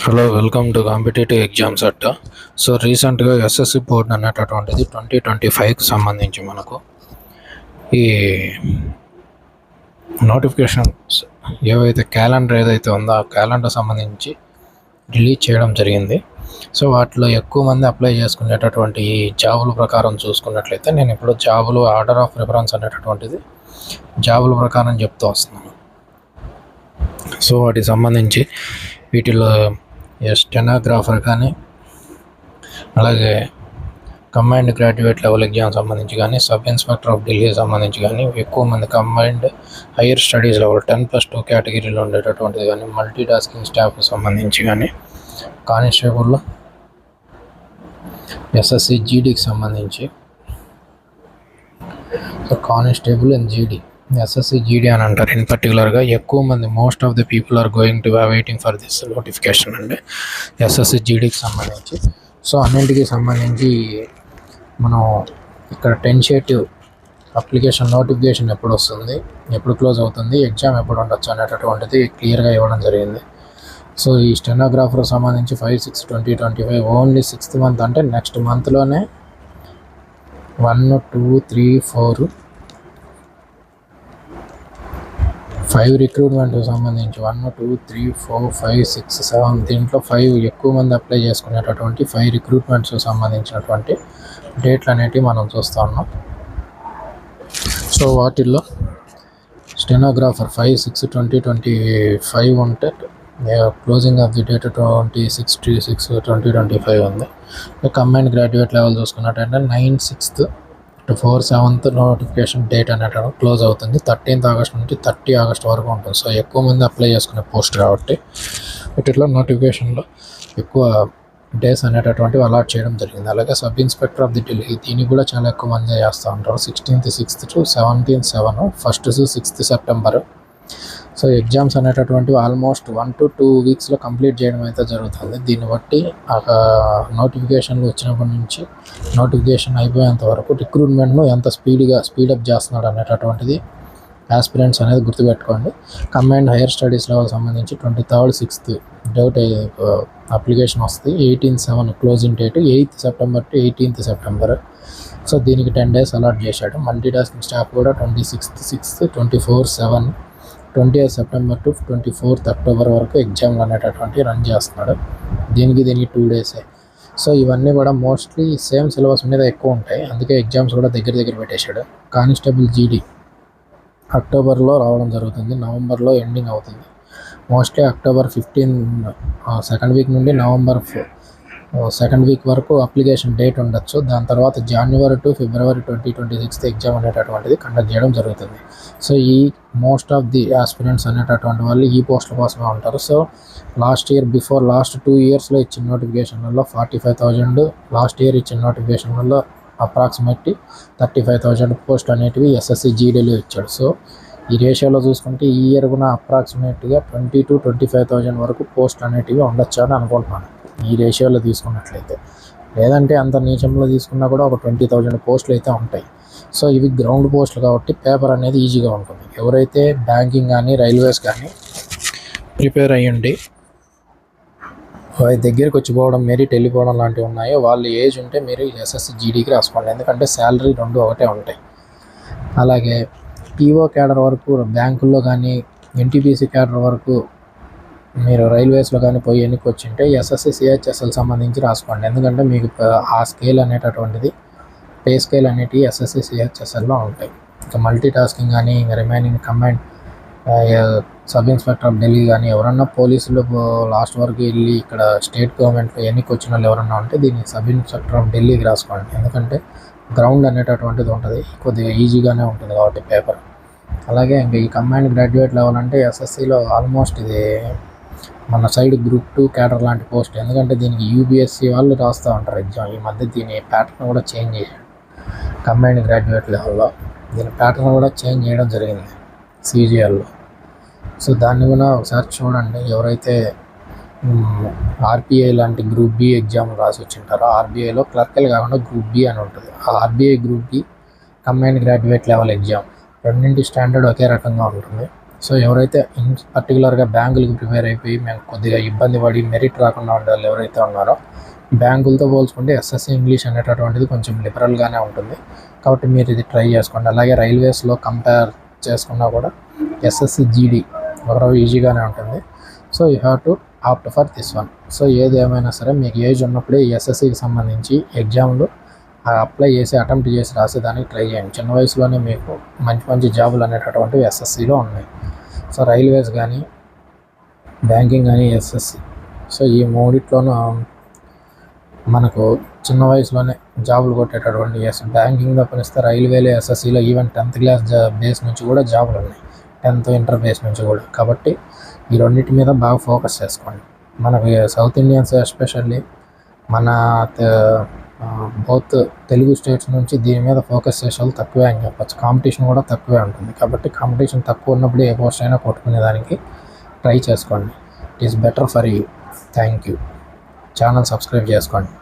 Hello, welcome to competitive exams Adda. So రీసెంట్గా SSC board అనేటటువంటిది 2025కి సంబంధించి మనకు ఈ నోటిఫికేషన్స్ ఏవైతే క్యాలెండర్ ఏదైతే ఉందో ఆ క్యాలెండర్ సంబంధించి రిలీజ్ చేయడం జరిగింది. సో వాటిలో ఎక్కువ మంది అప్లై చేసుకునేటటువంటి ఈ జాబుల ప్రకారం చూసుకున్నట్లయితే నేను ఇప్పుడు జాబులు ఆర్డర్ ఆఫ్ ప్రిఫరెన్స్ అనేటటువంటిది జాబుల ప్రకారం చెప్తూ వస్తున్నాను. సో వాటికి సంబంధించి వీటిలో స్టెనోగ్రాఫర్ కానీ, అలాగే కంబైన్డ్ గ్రాడ్యుయేట్ లెవెల్ ఎగ్జామ్ సంబంధించి కానీ, సబ్ ఇన్స్పెక్టర్ ఆఫ్ ఢిల్లీ సంబంధించి కానీ, ఎక్కువ మంది కంబైన్డ్ హైయర్ స్టడీస్ లెవెల్ 10+2 కేటగిరీలో ఉండేటటువంటిది కానీ, మల్టీ టాస్కింగ్ స్టాఫ్ సంబంధించి కానీ, కానిస్టేబుల్ ఎస్ఎస్సి జీడీకి సంబంధించి, so constable and GD SSC GD అని అంటారు. ఇన్ పర్టికులర్గా ఎక్కువ మంది most of the people are going to waiting for this notification అండి ఎస్ఎస్సి జీడీకి సంబంధించి. సో అన్నింటికి సంబంధించి మనం ఇక్కడ టెంటేటివ్ అప్లికేషన్ నోటిఫికేషన్ ఎప్పుడు వస్తుంది, ఎప్పుడు క్లోజ్ అవుతుంది, ఎగ్జామ్ ఎప్పుడు ఉండొచ్చు అనేటటువంటిది క్లియర్గా ఇవ్వడం జరిగింది. సో ఈ స్టెనోగ్రాఫర్ సంబంధించి 5/6/2025 ఓన్లీ 6th మంత్, అంటే నెక్స్ట్ మంత్లోనే 1, 2, 3, 4, 5 రిక్రూట్మెంట్ సంబంధించి 1, 2, 3, 4, 5, 6, 7 దీంట్లో 5 ఎక్కువ మంది అప్లై చేసుకునేటటువంటి 5 రిక్రూట్మెంట్స్ సంబంధించినటువంటి డేట్లు అనేటివి మనం చూస్తూ ఉన్నాం. సో వాటిల్లో స్టెనోగ్రాఫర్ 5/6/2025 ఉంటే క్లోజింగ్ ఆఫ్ ది డేట్ 26/6/2025 ఉంది. కంబైన్డ్ గ్రాడ్యుయేట్ లెవెల్ చూసుకున్నట్టయితే 9/6 to 4/7 నోటిఫికేషన్ డేట్ అనేటప్పుడు క్లోజ్ అవుతుంది. 13th ఆగస్ట్ నుంచి 30 ఆగస్ట్ వరకు ఉంటుంది. సో ఎక్కువ మంది అప్లై చేసుకునే పోస్ట్ కాబట్టి వీటిలో నోటిఫికేషన్లో ఎక్కువ డేస్ అనేటటువంటివి అలాట్ చేయడం జరిగింది. అలాగే sub inspector of the Delhi దీనికి కూడా చాలా ఎక్కువ మంది చేస్తూ ఉంటారు. 16th 6th to 17th 7, 1st to 6th September. So exams అనేటటువంటివి ఆల్మోస్ట్ 1 to 2 వీక్స్లో కంప్లీట్ చేయడం అయితే జరుగుతుంది. దీన్ని బట్టి నోటిఫికేషన్లు వచ్చినప్పటి నుంచి నోటిఫికేషన్ అయిపోయేంత వరకు రిక్రూట్మెంట్ను ఎంత స్పీడప్ చేస్తున్నాడు అనేటటువంటిది ఆస్పిరెంట్స్ అనేది గుర్తుపెట్టుకోండి. కంబైన్డ్ హైయర్ స్టడీస్ లెవెల్ సంబంధించి 23rd 6th డౌట్ అప్లికేషన్ వస్తుంది. 18/7 closing date, 8th September to 18th September. So దీనికి 10 days అలాట్ చేశాడు. మల్టీ టాస్కింగ్ స్టాఫ్ కూడా 26th 6th, 24/7, 20th September to 24th October వరకు ఎగ్జామ్లు అనేటటువంటి రన్ చేస్తున్నాడు. దీనికి 2 days. సో ఇవన్నీ కూడా మోస్ట్లీ సేమ్ సిలబస్ మీద ఎక్కువ ఉంటాయి, అందుకే ఎగ్జామ్స్ కూడా దగ్గర పెట్టేశాడు. కానిస్టేబుల్ జీడీ అక్టోబర్లో రావడం జరుగుతుంది, నవంబర్లో ఎండింగ్ అవుతుంది. మోస్ట్లీ October 15 సెకండ్ వీక్ నుండి నవంబర్ సెకండ్ వీక్ వరకు అప్లికేషన్ డేట్ ఉండొచ్చు. దాని తర్వాత January to February 2026 ఎగ్జామ్ అనేటటువంటిది కండక్ట్ చేయడం జరుగుతుంది. సో ఈ మోస్ట్ ఆఫ్ ది ఆస్పిరెంట్స్ అనేటటువంటి వాళ్ళు ఈ పోస్టుల కోసమే ఉంటారు. సో లాస్ట్ 2 yearsలో ఇచ్చిన నోటిఫికేషన్లలో 45,000, లాస్ట్ ఇయర్ ఇచ్చిన నోటిఫికేషన్లలో అప్రాక్సిమేట్లీ 35,000 పోస్ట్ అనేటివి ఎస్ఎస్సి జీడీలో ఇచ్చాడు. సో ఈ రేషియోలో చూసుకుంటే ఈ ఇయర్ కూడా అప్రాక్సిమేట్గా 20,000 to 25,000 వరకు పోస్ట్ అనేటివి ఉండొచ్చు అని అనుకుంటున్నాను ఈ రేషియోలో తీసుకున్నట్లయితే. లేదంటే అంత నీచంలో తీసుకున్నా కూడా ఒక 20,000 పోస్టులు అయితే ఉంటాయి. సో ఇవి గ్రౌండ్ పోస్టులు కాబట్టి పేపర్ అనేది ఈజీగా ఉంటుంది. ఎవరైతే బ్యాంకింగ్ కానీ రైల్వేస్ కానీ ప్రిపేర్ అయ్యండి వారి దగ్గరికి వచ్చిపోవడం, మెరిట్ వెళ్ళిపోవడం లాంటివి ఉన్నాయో వాళ్ళు ఏజ్ ఉంటే మీరు ఎస్ఎస్సి జీడీకి రాసుకోండి, ఎందుకంటే శాలరీ 2 ఒకటే ఉంటాయి. అలాగే టీఓ క్యాడర్ వరకు బ్యాంకుల్లో కానీ, ఎన్టీపీసీ క్యాడర్ వరకు మీరు రైల్వేస్లో కానీ పోయి ఎన్నిక వచ్చింటే ఎస్ఎస్సి సిహెచ్ఎస్ఎల్ సంబంధించి రాసుకోండి, ఎందుకంటే మీకు ఆ స్కేల్ అనేటటువంటిది పే స్కేల్ అనేటివి ఎస్ఎస్సి సిహెచ్ఎస్ఎల్లో ఉంటాయి. ఇంకా మల్టీ టాస్కింగ్ కానీ, ఇంకా remaining combined sub inspector of Delhi కానీ, ఎవరన్నా పోలీసులు లాస్ట్ వరకు వెళ్ళి ఇక్కడ స్టేట్ గవర్నమెంట్లో ఎన్నిక వచ్చిన వాళ్ళు ఎవరన్నా ఉంటే దీన్ని సబ్ ఇన్స్పెక్టర్ ఆఫ్ ఢిల్లీకి రాసుకోండి, ఎందుకంటే గ్రౌండ్ అనేటటువంటిది ఉంటుంది, కొద్దిగా ఈజీగానే ఉంటుంది కాబట్టి పేపర్. అలాగే ఇంకా ఈ కంబైన్డ్ గ్రాడ్యుయేట్ లెవెల్ అంటే ఎస్ఎస్సిలో ఆల్మోస్ట్ ఇది మన సైడ్ Group 2 క్యాడర్ లాంటి పోస్ట్, ఎందుకంటే దీనికి యూపీఎస్సీ వాళ్ళు రాస్తూ ఉంటారు ఎగ్జామ్. ఈ మధ్య దీని ప్యాటర్న్ కూడా చేంజ్ చేశాడు. కంబైన్డ్ గ్రాడ్యుయేట్ లెవెల్లో దీని ప్యాటర్న్ కూడా చేంజ్ చేయడం జరిగింది సీజీఎల్లో. సో దాన్ని కూడా ఒకసారి చూడండి. ఎవరైతే ఆర్బీఐ లాంటి Group B ఎగ్జామ్ రాసి వచ్చింటారో, ఆర్బీఐలో క్లర్కల్ కాకుండా Group B అని ఉంటుంది. ఆ RBI Group B combined graduate level exam రెండింటి స్టాండర్డ్ ఒకే రకంగా ఉంటుంది. సో ఎవరైతే పర్టికులర్గా బ్యాంకులకు ప్రిపేర్ అయిపోయి మేము కొద్దిగా ఇబ్బంది పడి మెరిట్ రాకుండా ఉండే వాళ్ళు ఎవరైతే ఉన్నారో, బ్యాంకులతో పోల్చుకుంటే ఎస్ఎస్సి ఇంగ్లీష్ అనేటటువంటిది కొంచెం లిబరల్గానే ఉంటుంది. కాబట్టి మీరు ఇది ట్రై చేసుకోండి. అలాగే రైల్వేస్లో కంపేర్ చేసుకున్నా కూడా ఎస్ఎస్సి జీడీ ఒకరోజు ఈజీగానే ఉంటుంది. So you have to opt for this one. So ఏది ఏమైనా సరే మీకు ఏజ్ ఉన్నప్పుడే ఈ ఎస్ఎస్సికి సంబంధించి ఎగ్జామ్లు అప్లై చేసి అటెంప్ట్ చేసి రాసేదానికి ట్రై చేయండి. చిన్న వయసులోనే మీకు మంచి మంచి జాబులు అనేటటువంటివి ఎస్ఎస్సిలో ఉన్నాయి. సో రైల్వేస్ కానీ, బ్యాంకింగ్ కానీ, ఎస్ఎస్సి, సో ఈ మూడిట్లోనూ మనకు చిన్న వయసులోనే జాబులు కొట్టేటటువంటి బ్యాంకింగ్ తప్పనిస్తే రైల్వేలో, ఎస్ఎస్సిలో ఈవెన్ 10th క్లాస్ బేస్ నుంచి కూడా జాబులు ఉన్నాయి, 10th ఇంటర్ బేస్ నుంచి కూడా. కాబట్టి ఈ రెండింటి మీద బాగా ఫోకస్ చేసుకోండి. మనకి సౌత్ ఇండియన్స్ ఎస్పెషల్లీ మన బౌత్ తెలుగు స్టేట్స్ నుంచి దీని మీద ఫోకస్ చేసే వాళ్ళు తక్కువే అని చెప్పచ్చు. కాంపిటీషన్ కూడా తక్కువే ఉంటుంది. కాబట్టి కాంపిటీషన్ తక్కువ ఉన్నప్పుడు ఏ పోస్ట్ అయినా కొట్టుకునేదానికి ట్రై చేసుకోండి. It is better for you. Thank you. Channel subscribe చేసుకోండి.